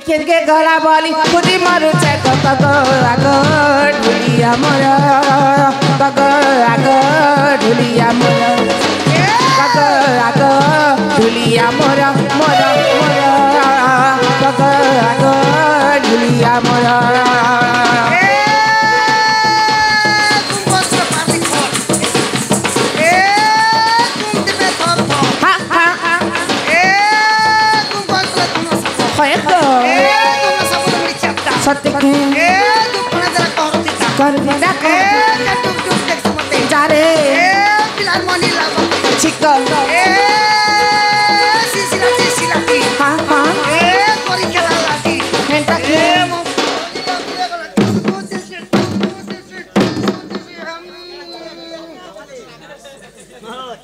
हिकेन के गला बोली खुदी मारू चे कग आग ढुलिया मोर कग आग ढुलिया मोर कग आग ढुलिया मोर मोर मोर कग आग ढुलिया मोर सत्य के कर दिया जा रे चिकन हाँ हाँ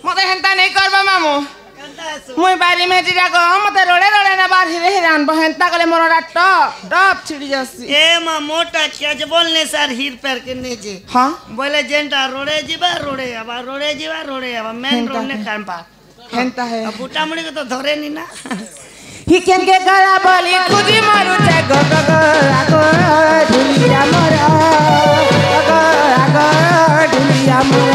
मते हेंता नहीं करबा मामू मुई बारी में जिरा को मते रोड़े रोड़े ना बार हिरे हिरान बहनता कले मोरा टप टप छिड़ी जासी ए मा मोटा क्या जे बोलने सर हीर पैर के ने जे हां बोले जेंटा रोड़े जीवा रोड़े आबा मेन रोड ने काम पा हेंता है अब बूटा मुड़ी को तो धरे नी ना ही केन के गला बोली खुदी मारू चे गग आगो ढुलिया मोर गग आगो ढुलिया मोर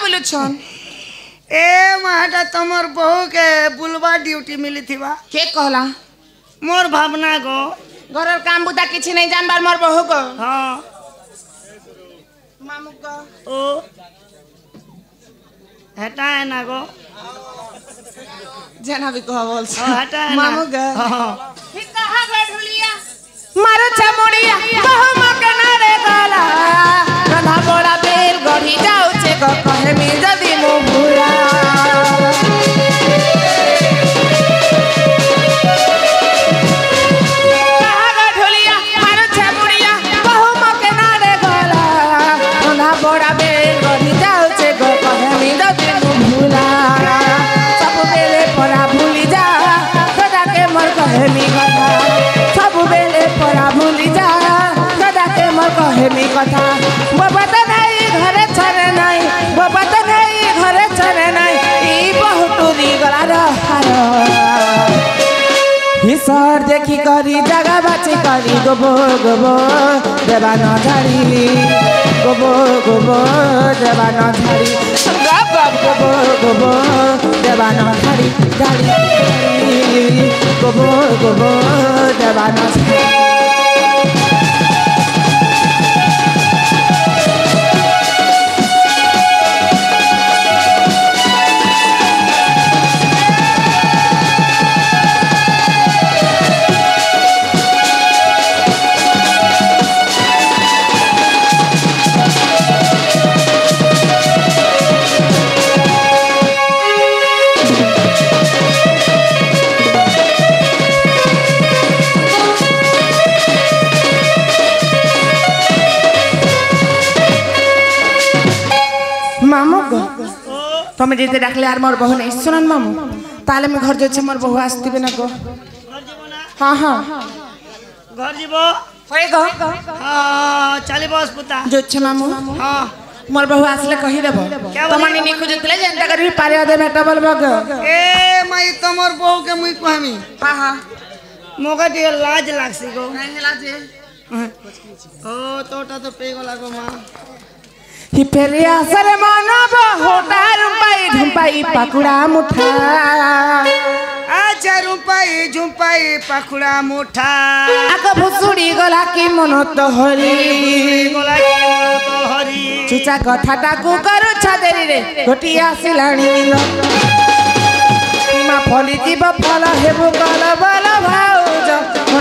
बोलुछन ए माटा तमर बहू के बुलवा ड्यूटी मिली थी बा के कहला मोर भावना गो घर काम बुता किछि नहीं जानबार मोर बहू को हां मामू को ओ हटा है ना गो जना भी कह बोल हटा है मामू को हां ही कहां गए ढुलिया मारो चमुड़िया बहू मा के ना रे गला रंधा बोड़ा बेल गढ़ी जाऊ छे गो कहे मी जदी मु भूला कहां गए ढुलिया मारो चमुड़िया बहू मा के ना रे गला रंधा बोड़ा बेल गढ़ी जाऊ छे गो कहे मी जदी मु भूला सब बेले परा भूली जा सदा के मोर कहे मी कथा सब बेले परा भूली जा सदा के मोर कहे मी कथा बाबा तो नहीं घरे छरे नहीं बाबा तो नहीं घरे छरे नहीं ई बहुटुरी गला रहार हिसार देखी करी जगह बाची करी गोबो गोबो देवा न झाड़ी गोबो गोबो देवा न झाड़ी गप गप गोबो गोबो देवा न झाड़ी झाड़ी गोबो गोबो देवा न झाड़ी तुम जीते डाकले यार मोर बहू नहीं सुनन मामू ताले में घर जो मोर बहू आसती ना गो घर जीवो ना हाँ हाँ घर जीवो होए गो हां चली बस पुता जो छे मामू हां मोर बहू आसले कहि देबो तमनी नी खोजतले जेंता करबी पारे अदे भेटा बोलबो गो ए मई तमर बहू के मुई कहमी हां हां मोगा दिए लाज लागसी गो नहीं लाजे ओ तोटा तो पेगो लागो मां ही फेरिया सरे मानव होटा रुपाई झुंपाई पकुड़ा मुठा अच्छा रुपाई झुंपाई पकुड़ा मुठा आको भुसुड़ी गला की मन तो हरी गला की मन तो हरी चुचा कथाटा को करू छादेरी रे घोटिया सिलाणी सीमा फली जीव फल हेबु कल बल भाउज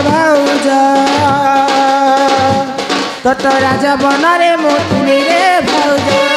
भाउज तत राज बन रे मोतुनी रे भाउज